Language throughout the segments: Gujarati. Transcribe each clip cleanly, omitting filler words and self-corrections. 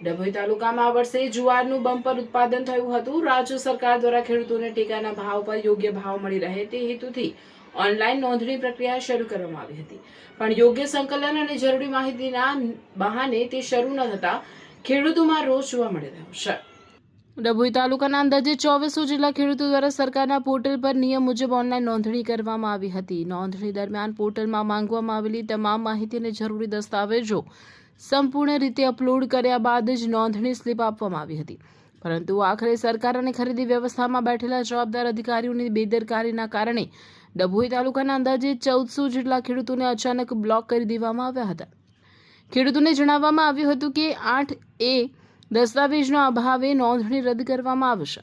ડભોઈ તાલુકામાં આ વર્ષે જુવારનું બમ્પર ઉત્પાદન થયું હતું। રાજ્ય સરકાર દ્વારા ખેડૂતોને ટેકાના ભાવ પર યોગ્ય ભાવ મળી રહે તે હેતુથી ઓનલાઈન નોંધણી પ્રક્રિયા શરૂ કરવામાં આવી હતી, પણ યોગ્ય સંકલન અને જરૂરી માહિતીના બહાને તે શરૂ ન થતા ખેડૂતોમાં રોષ જોવા મળી રહ્યો છે। ડભોઈ તાલુકાના અંદાજે 2400 જેટલા ખેડૂતો દ્વારા સરકારના પોર્ટલ પર નિયમ મુજબ ઓનલાઈન નોંધણી કરવામાં આવી હતી। નોંધણી દરમિયાન પોર્ટલમાં માંગવામાં આવેલી તમામ માહિતી અને જરૂરી દસ્તાવેજો સંપૂર્ણ રીતે અપલોડ કર્યા બાદ જ નોંધણી સ્લિપ આપવામાં આવી હતી, પરંતુ આખરે સરકાર અને ખરીદી વ્યવસ્થામાં બેઠેલા જવાબદાર અધિકારીઓની બેદરકારીના કારણે ડભોઈ તાલુકાના અંદાજે 1400 જેટલા ખેડૂતોને અચાનક બ્લોક કરી દેવામાં આવ્યા હતા। ખેડૂતોને જણાવવામાં આવ્યું હતું કે 8A દસ્તાવેજના અભાવે નોંધણી રદ કરવામાં આવશે।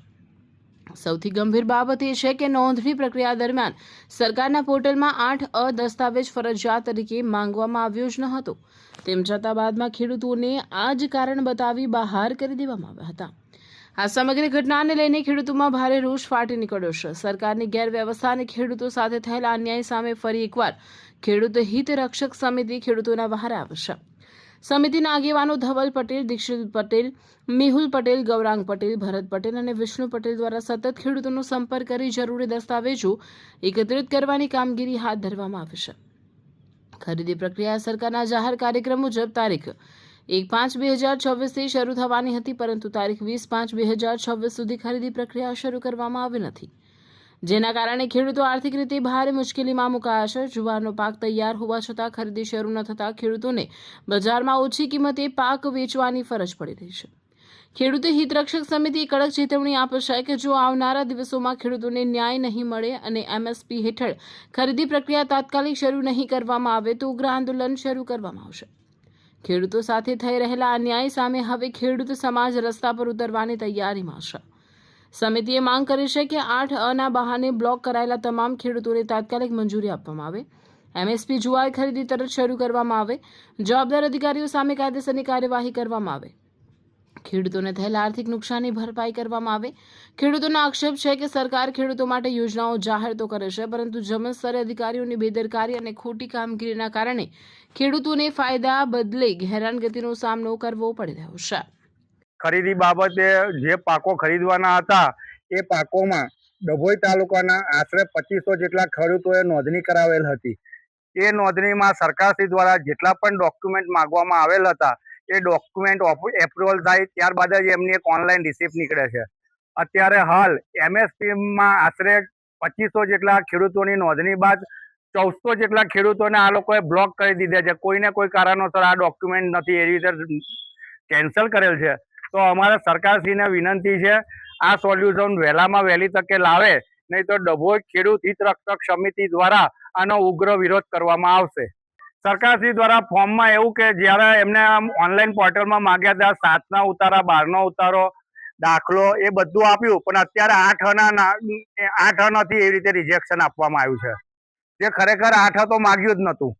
સૌથી ગંભીર બાબત એ છે કે નોંધણી પ્રક્રિયા દરમિયાન સરકારના પોર્ટલમાં 8A દસ્તાવેજ ફરજિયાત તરીકે માંગવામાં આવ્યો જ ન હતો, તેમ છતાં બાદમાં ખેડૂતોને આ જ કારણ બતાવી બહાર કરી દેવામાં આવ્યા હતા। આ સમગ્ર ઘટનાને લઈને ખેડૂતોમાં ભારે રોષ ફાટી નીકળ્યો છે। સરકારની ગેરવ્યવસ્થા અને ખેડૂતો સાથે થયેલા અન્યાય સામે ફરી એકવાર ખેડૂત હિત રક્ષક સમિતિ ખેડૂતોના વહારે આવશે। સમિતિના આગેવાનો ધવલ પટેલ, દીક્ષિત પટેલ, મેહુલ પટેલ, ગૌરાંગ પટેલ, ભરત પટેલ અને વિષ્ણુ પટેલ દ્વારા સતત ખેડૂતોનો સંપર્ક કરી જરૂરી દસ્તાવેજો એકત્રિત કરવાની કામગીરી હાથ ધરવામાં આવી છે। ખરીદી પ્રક્રિયા સરકારના જાહેર કાર્યક્રમ મુજબ તારીખ 1/5/2024 થી શરૂ થવાની હતી, પરંતુ તારીખ 20/5/2026 સુધી ખરીદી પ્રક્રિયા શરૂ કરવામાં આવી નથી, જેના કારણે ખેડૂતો આર્થિક રીતે ભારે મુશ્કેલીમાં મુકાયા છે। જુવારનો પાક તૈયાર હોવા છતાં ખરીદી શરૂ ન થતાં ખેડૂતોને બજારમાં ઓછી કિંમતે પાક વેચવાની ફરજ પડી રહી છે। ખેડૂત હિતરક્ષક સમિતિએ કડક ચેતવણી આપી છે કે જો આવનારા દિવસોમાં ખેડૂતોને ન્યાય નહીં મળે અને MSP હેઠળ ખરીદી પ્રક્રિયા તાત્કાલિક શરૂ નહીં કરવામાં આવે તો ઉગ્ર આંદોલન શરૂ કરવામાં આવશે। ખેડૂતો સાથે થઈ રહેલા અન્યાય સામે હવે ખેડૂત સમાજ રસ્તા પર ઉતરવાની તૈયારીમાં છે। સમિતિએ માંગ કરી છે કે 8A બહાને બ્લોક કરાયેલા તમામ ખેડૂતોને તાત્કાલિક મંજૂરી આપવામાં આવે, MSP જુવાર ખરીદી તરત શરૂ કરવામાં આવે, જવાબદાર અધિકારીઓ સામે કાયદેસરની કાર્યવાહી કરવામાં આવે, ખેડૂતોને થયેલા આર્થિક નુકસાનની ભરપાઈ કરવામાં આવે। ખેડૂતોનો આક્ષેપ છે કે સરકાર ખેડૂતો માટે યોજનાઓ જાહેર તો કરે છે, પરંતુ જમીન સ્તરે અધિકારીઓની બેદરકારી અને ખોટી કામગીરીના કારણે ખેડૂતોને ફાયદા બદલે હેરાનગતિનો સામનો કરવો પડી રહ્યો છે। ખરીદી બાબતે જે પાકો ખરીદવાના હતા એ પાકોમાં ડભોઈ તાલુકાના આશરે 2500 જેટલા ખેડૂતોએ નોંધણી કરાવેલ હતી। એ નોંધણીમાં સરકારશ્રી દ્વારા જેટલા પણ ડોક્યુમેન્ટ માંગવામાં આવેલ હતા એ ડોક્યુમેન્ટ એપ્રુવલ થાય ત્યારબાદ જ એમની એક ઓનલાઈન રિસિપ્ટ નીકળે છે। અત્યારે હાલ MSPમાં આશરે 2500 જેટલા ખેડૂતોની નોંધણી બાદ 1400 જેટલા ખેડૂતોને આ લોકોએ બ્લોક કરી દીધા છે। કોઈને કોઈ કારણોસર આ ડોક્યુમેન્ટ નથી એવી રીતે કેન્સલ કરેલ છે। તો અમારે સરકારશ્રીને વિનંતી છે આ સોલ્યુશન વહેલામાં વહેલી તકે લાવે, નહીં તો ડભોઈ ખેડૂત હિત રક્ષક સમિતિ દ્વારા આનો ઉગ્ર વિરોધ કરવામાં આવશે। સરકારશ્રી દ્વારા ફોર્મમાં એવું કે જ્યારે એમને ઓનલાઈન પોર્ટલમાં માંગ્યા હતા 7ના ઉતારા, 12નો ઉતારો, દાખલો એ બધું આપ્યું, પણ અત્યારે 8A નથી એવી રીતે રિજેક્શન આપવામાં આવ્યું છે, જે ખરેખર 8A તો માગ્યું જ નહોતું।